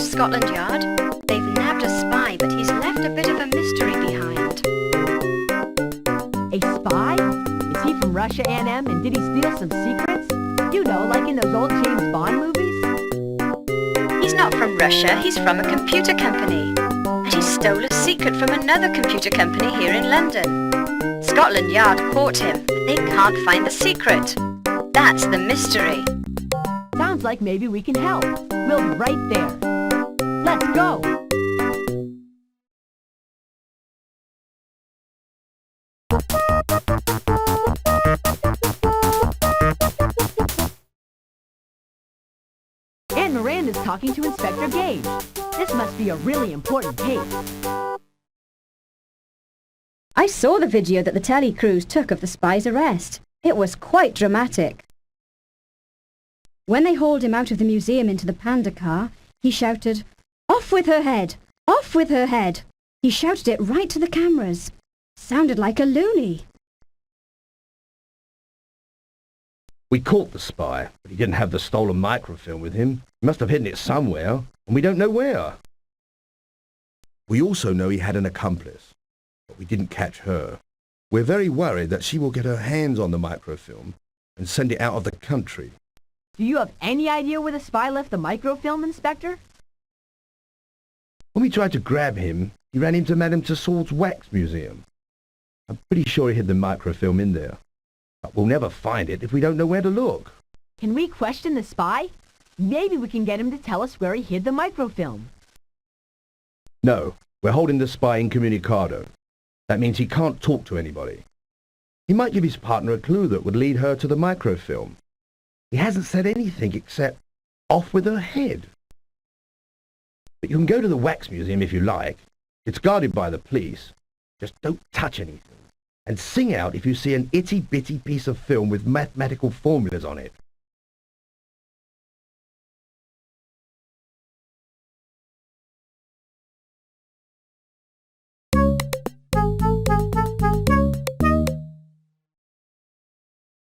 Scotland Yard. They've nabbed a spy, but he's left a bit of a mystery behind. A spy? Is he from Russia, A&M, and did he steal some secrets? You know, like in those old James Bond movies? He's not from Russia, he's from a computer company. And he stole a secret from another computer company here in London. Scotland Yard caught him, but they can't find the secret. That's the mystery. Sounds like maybe we can help. We'll be right there. Let's go! And Miranda's talking to Inspector Gage. This must be a really important case. I saw the video that the telly crews took of the spy's arrest. It was quite dramatic. When they hauled him out of the museum into the panda car, he shouted, "Off with her head! Off with her head!" He shouted it right to the cameras. Sounded like a loony. We caught the spy, but he didn't have the stolen microfilm with him. He must have hidden it somewhere, and we don't know where. We also know he had an accomplice, but we didn't catch her. We're very worried that she will get her hands on the microfilm and send it out of the country. Do you have any idea where the spy left the microfilm, Inspector? When we tried to grab him, he ran into Madame Tussaud's wax museum. I'm pretty sure he hid the microfilm in there. But we'll never find it if we don't know where to look. Can we question the spy? Maybe we can get him to tell us where he hid the microfilm. No, we're holding the spy incommunicado. That means he can't talk to anybody. He might give his partner a clue that would lead her to the microfilm. He hasn't said anything except, "Off with her head." But you can go to the wax museum if you like. It's guarded by the police. Just don't touch anything. And sing out if you see an itty-bitty piece of film with mathematical formulas on it.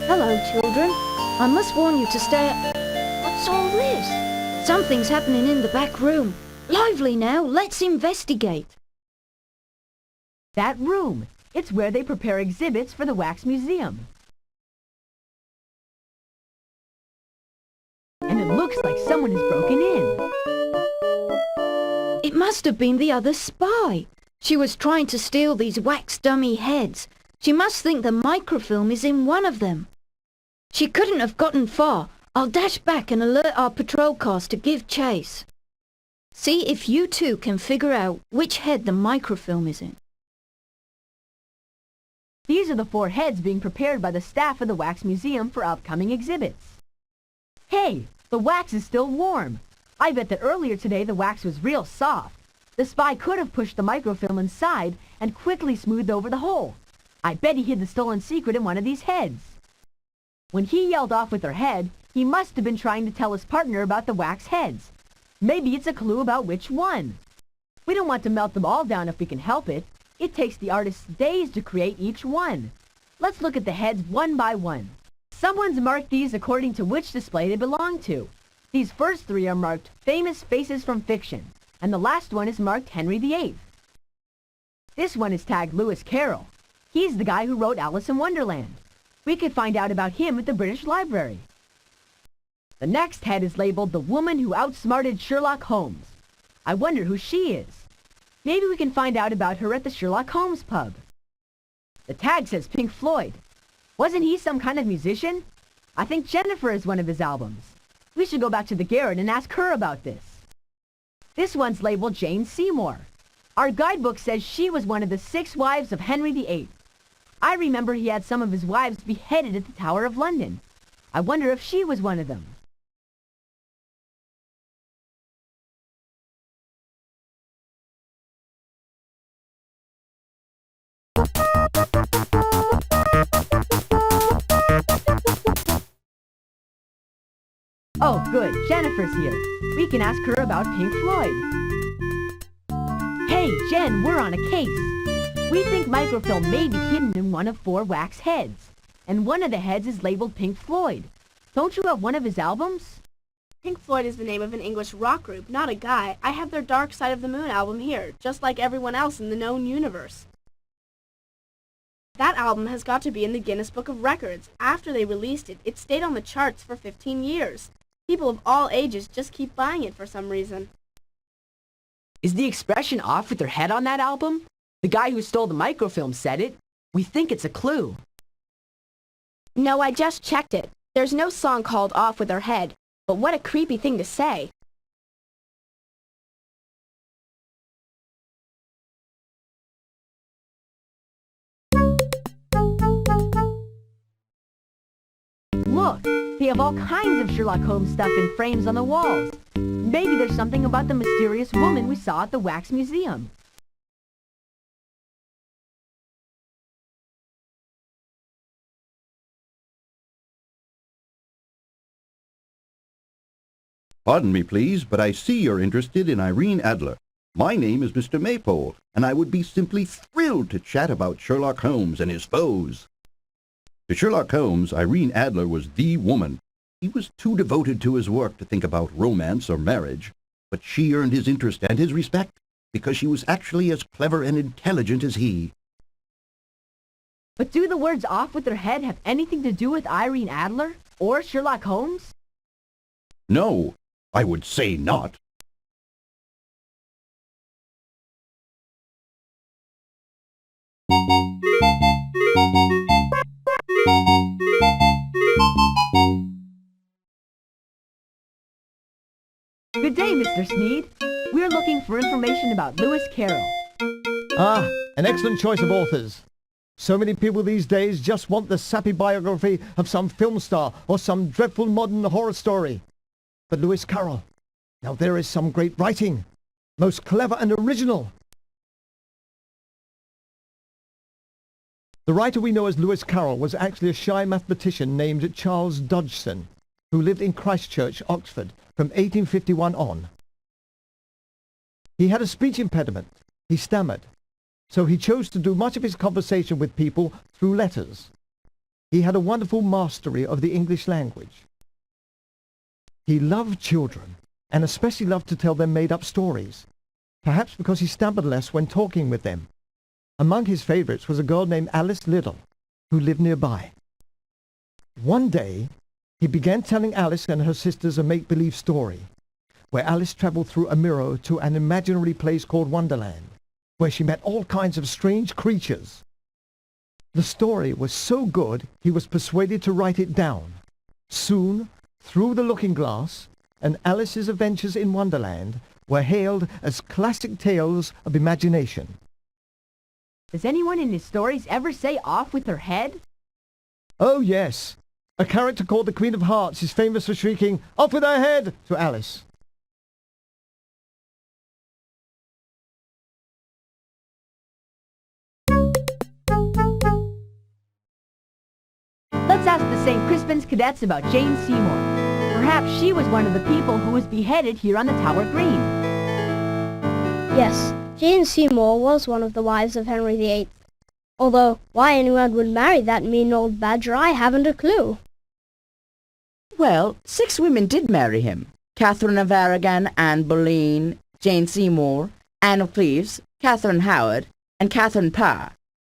Hello, children. I must warn you to stay... What's all this? Something's happening in the back room. Lively now, let's investigate. That room. It's where they prepare exhibits for the Wax Museum. And it looks like someone has broken in. It must have been the other spy. She was trying to steal these wax dummy heads. She must think the microfilm is in one of them. She couldn't have gotten far. I'll dash back and alert our patrol cars to give chase. See if you two can figure out which head the microfilm is in. These are the 4 heads being prepared by the staff of the Wax Museum for upcoming exhibits. Hey, the wax is still warm. I bet that earlier today the wax was real soft. The spy could have pushed the microfilm inside and quickly smoothed over the hole. I bet he hid the stolen secret in one of these heads. When he yelled off with her head, he must have been trying to tell his partner about the wax heads. Maybe it's a clue about which one. We don't want to melt them all down if we can help it. It takes the artists days to create each one. Let's look at the heads one by one. Someone's marked these according to which display they belong to. These first 3 are marked Famous Faces from Fiction, and the last one is marked Henry VIII. This one is tagged Lewis Carroll. He's the guy who wrote Alice in Wonderland. We could find out about him at the British Library. The next head is labeled The Woman Who Outsmarted Sherlock Holmes. I wonder who she is. Maybe we can find out about her at the Sherlock Holmes Pub. The tag says Pink Floyd. Wasn't he some kind of musician? I think Jennifer is one of his albums. We should go back to the Garrett and ask her about this. This one's labeled Jane Seymour. Our guidebook says she was one of the 6 wives of Henry VIII. I remember he had some of his wives beheaded at the Tower of London. I wonder if she was one of them. Oh, good. Jennifer's here. We can ask her about Pink Floyd. Hey, Jen, we're on a case. We think microfilm may be hidden in one of 4 wax heads. And one of the heads is labeled Pink Floyd. Don't you have one of his albums? Pink Floyd is the name of an English rock group, not a guy. I have their Dark Side of the Moon album here, just like everyone else in the known universe. That album has got to be in the Guinness Book of Records. After they released it, it stayed on the charts for 15 years. People of all ages just keep buying it for some reason. Is the expression "off with their head" on that album? The guy who stole the microfilm said it. We think it's a clue. No, I just checked it. There's no song called Off with Her Head, but what a creepy thing to say. Look, they have all kinds of Sherlock Holmes stuff in frames on the walls. Maybe there's something about the mysterious woman we saw at the Wax Museum. Pardon me, please, but I see you're interested in Irene Adler. My name is Mr. Maypole, and I would be simply thrilled to chat about Sherlock Holmes and his foes. To Sherlock Holmes, Irene Adler was the woman. He was too devoted to his work to think about romance or marriage, but she earned his interest and his respect because she was actually as clever and intelligent as he. But do the words "off with their head" have anything to do with Irene Adler or Sherlock Holmes? No, I would say not. Good day, Mr. Sneed. We're looking for information about Lewis Carroll. Ah, an excellent choice of authors. So many people these days just want the sappy biography of some film star or some dreadful modern horror story. But Lewis Carroll, now there is some great writing, most clever and original. The writer we know as Lewis Carroll was actually a shy mathematician named Charles Dodgson, who lived in Christchurch, Oxford, from 1851 on. He had a speech impediment. He stammered. So he chose to do much of his conversation with people through letters. He had a wonderful mastery of the English language. He loved children, and especially loved to tell them made-up stories, perhaps because he stammered less when talking with them. Among his favorites was a girl named Alice Liddell, who lived nearby. One day, he began telling Alice and her sisters a make-believe story, where Alice traveled through a mirror to an imaginary place called Wonderland, where she met all kinds of strange creatures. The story was so good, he was persuaded to write it down. Soon, Through the Looking Glass and Alice's Adventures in Wonderland were hailed as classic tales of imagination. Does anyone in his stories ever say "off with her head"? Oh, yes. A character called the Queen of Hearts is famous for shrieking, "Off with her head!" to Alice. Let's ask the St. Crispin's cadets about Jane Seymour. Perhaps she was one of the people who was beheaded here on the Tower Green. Yes, Jane Seymour was one of the wives of Henry VIII. Although, why anyone would marry that mean old badger, I haven't a clue. Well, 6 women did marry him. Catherine of Aragon, Anne Boleyn, Jane Seymour, Anne of Cleves, Catherine Howard, and Catherine Parr.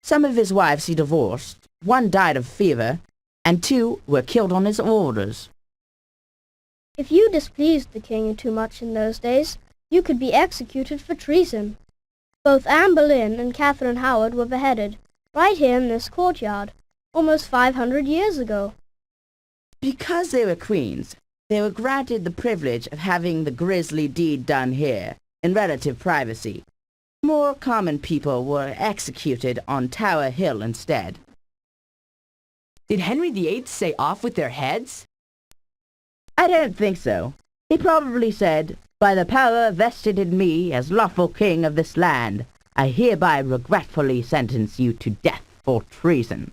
Some of his wives he divorced. 1 died of fever, and 2 were killed on his orders. If you displeased the king too much in those days, you could be executed for treason. Both Anne Boleyn and Catherine Howard were beheaded, right here in this courtyard, almost 500 years ago. Because they were queens, they were granted the privilege of having the grisly deed done here, in relative privacy. More common people were executed on Tower Hill instead. Did Henry VIII say "off with their heads"? I don't think so. He probably said, "By the power vested in me as lawful king of this land, I hereby regretfully sentence you to death for treason,"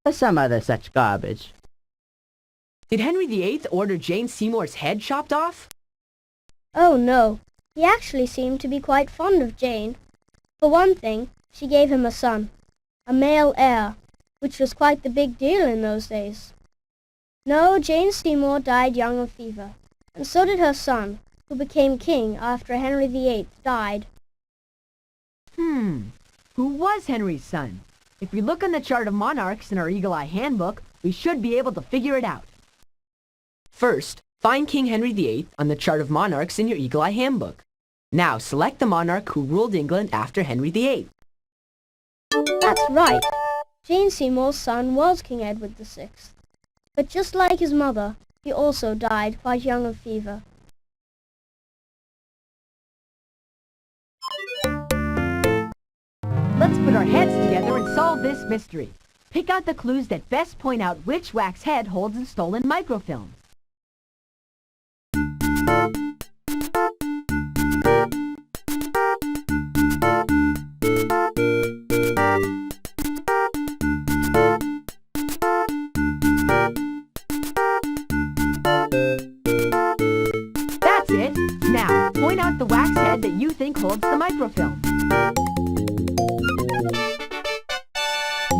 or some other such garbage. Did Henry VIII order Jane Seymour's head chopped off? Oh no, he actually seemed to be quite fond of Jane. For one thing, she gave him a son, a male heir, which was quite the big deal in those days. No, Jane Seymour died young of fever, and so did her son, who became king after Henry VIII died. Who was Henry's son? If we look on the chart of monarchs in our Eagle Eye Handbook, we should be able to figure it out. First, find King Henry VIII on the chart of monarchs in your Eagle Eye Handbook. Now, select the monarch who ruled England after Henry VIII. That's right. Jane Seymour's son was King Edward VI. But just like his mother, he also died quite young of fever. Let's put our heads together and solve this mystery. Pick out the clues that best point out which wax head holds the stolen microfilm. That's it. Now, point out the wax head that you think holds the microfilm.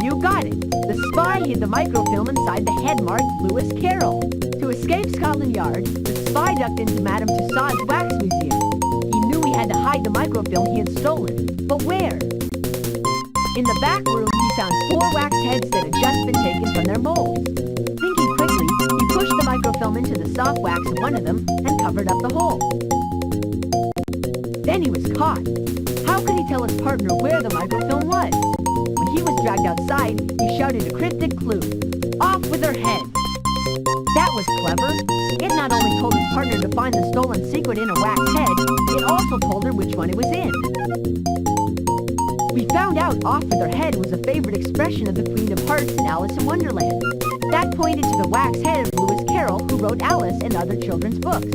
You got it. The spy hid the microfilm inside the head marked Lewis Carroll. To escape Scotland Yard, the spy ducked into Madame Tussaud's wax museum. He knew he had to hide the microfilm he had stolen. But where? In the back room, he found 4 wax heads that had just been taken from their molds. Thinking quickly, he pushed the microfilm into the soft wax of one of them and covered up the hole. Then he was caught. How could he tell his partner where the microfilm was? When he was dragged outside, he shouted a cryptic clue. Off with their heads! That was clever. It not only told his partner to find the stolen secret in a wax head, it also told her which one it was in. We found out off with her head was a favorite expression of the Queen of Hearts in Alice in Wonderland. That pointed to the wax head of Lewis Carroll, who wrote Alice and other children's books.